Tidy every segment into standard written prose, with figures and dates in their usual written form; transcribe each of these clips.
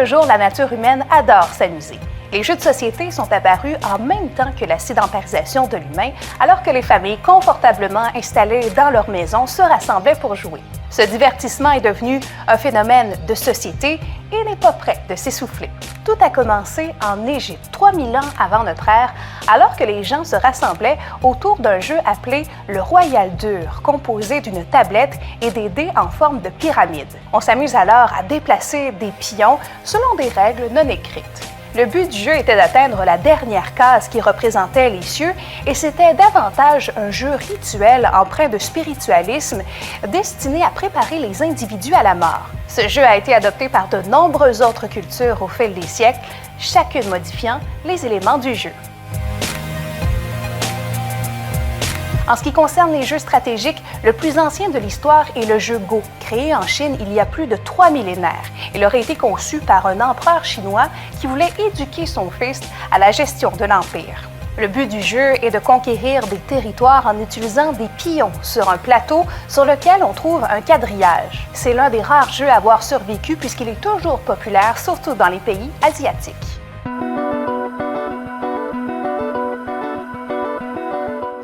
le jour, la nature humaine adore s'amuser. Les jeux de société sont apparus en même temps que la sédentarisation de l'humain, alors que les familles confortablement installées dans leur maison se rassemblaient pour jouer. Ce divertissement est devenu un phénomène de société et n'est pas prêt de s'essouffler. Tout a commencé en Égypte, 3000 ans avant notre ère, alors que les gens se rassemblaient autour d'un jeu appelé le Royal Dur, composé d'une tablette et des dés en forme de pyramide. On s'amuse alors à déplacer des pions selon des règles non écrites. Le but du jeu était d'atteindre la dernière case qui représentait les cieux et c'était davantage un jeu rituel empreint de spiritualisme destiné à préparer les individus à la mort. Ce jeu a été adopté par de nombreuses autres cultures au fil des siècles, chacune modifiant les éléments du jeu. En ce qui concerne les jeux stratégiques, le plus ancien de l'histoire est le jeu Go, créé en Chine il y a plus de 3 millénaires. Il aurait été conçu par un empereur chinois qui voulait éduquer son fils à la gestion de l'empire. Le but du jeu est de conquérir des territoires en utilisant des pions sur un plateau sur lequel on trouve un quadrillage. C'est l'un des rares jeux à avoir survécu puisqu'il est toujours populaire, surtout dans les pays asiatiques.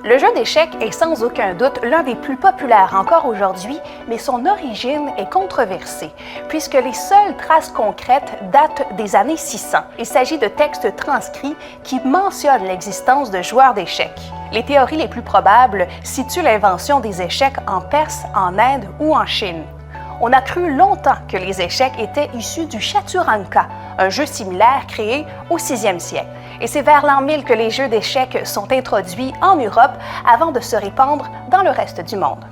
Le jeu d'échecs est sans aucun doute l'un des plus populaires encore aujourd'hui, mais son origine est controversée, puisque les seules traces concrètes datent des années 600. Il s'agit de textes transcrits qui mentionnent l'existence de joueurs d'échecs. Les théories les plus probables situent l'invention des échecs en Perse, en Inde ou en Chine. On a cru longtemps que les échecs étaient issus du Chaturanka, un jeu similaire créé au 6e siècle. Et c'est vers l'an 1000 que les jeux d'échecs sont introduits en Europe avant de se répandre dans le reste du monde.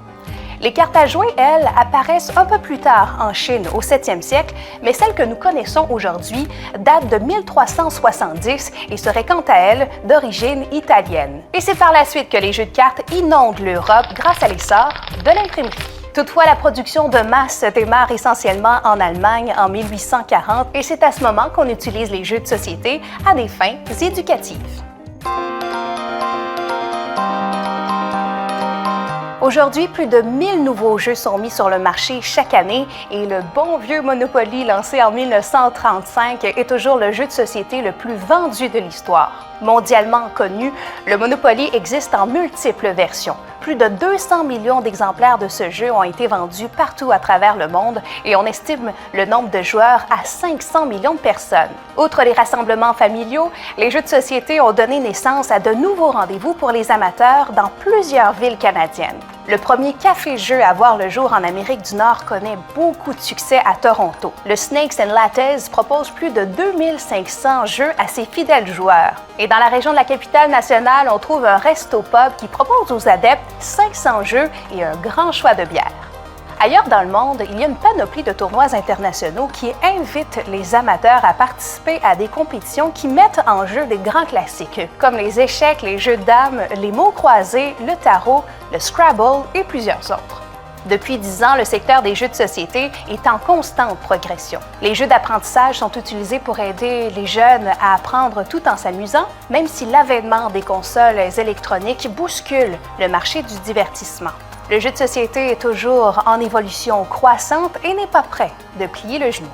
Les cartes à jouer, elles, apparaissent un peu plus tard en Chine, au 7e siècle, mais celles que nous connaissons aujourd'hui datent de 1370 et seraient quant à elles d'origine italienne. Et c'est par la suite que les jeux de cartes inondent l'Europe grâce à l'essor de l'imprimerie. Toutefois, la production de masse démarre essentiellement en Allemagne en 1840 et c'est à ce moment qu'on utilise les jeux de société à des fins éducatives. Aujourd'hui, plus de 1000 nouveaux jeux sont mis sur le marché chaque année et le bon vieux Monopoly lancé en 1935 est toujours le jeu de société le plus vendu de l'histoire. Mondialement connu, le Monopoly existe en multiples versions. Plus de 200 millions d'exemplaires de ce jeu ont été vendus partout à travers le monde et on estime le nombre de joueurs à 500 millions de personnes. Outre les rassemblements familiaux, les jeux de société ont donné naissance à de nouveaux rendez-vous pour les amateurs dans plusieurs villes canadiennes. Le premier café-jeu à voir le jour en Amérique du Nord connaît beaucoup de succès à Toronto. Le Snakes and Lattes propose plus de 2500 jeux à ses fidèles joueurs. Et dans la région de la capitale nationale, on trouve un resto-pub qui propose aux adeptes 500 jeux et un grand choix de bières. Ailleurs dans le monde, il y a une panoplie de tournois internationaux qui invitent les amateurs à participer à des compétitions qui mettent en jeu des grands classiques, comme les échecs, les jeux de dames, les mots croisés, le tarot, le Scrabble et plusieurs autres. Depuis 10 ans, le secteur des jeux de société est en constante progression. Les jeux d'apprentissage sont utilisés pour aider les jeunes à apprendre tout en s'amusant, même si l'avènement des consoles électroniques bouscule le marché du divertissement. Le jeu de société est toujours en évolution croissante et n'est pas prêt de plier le genou.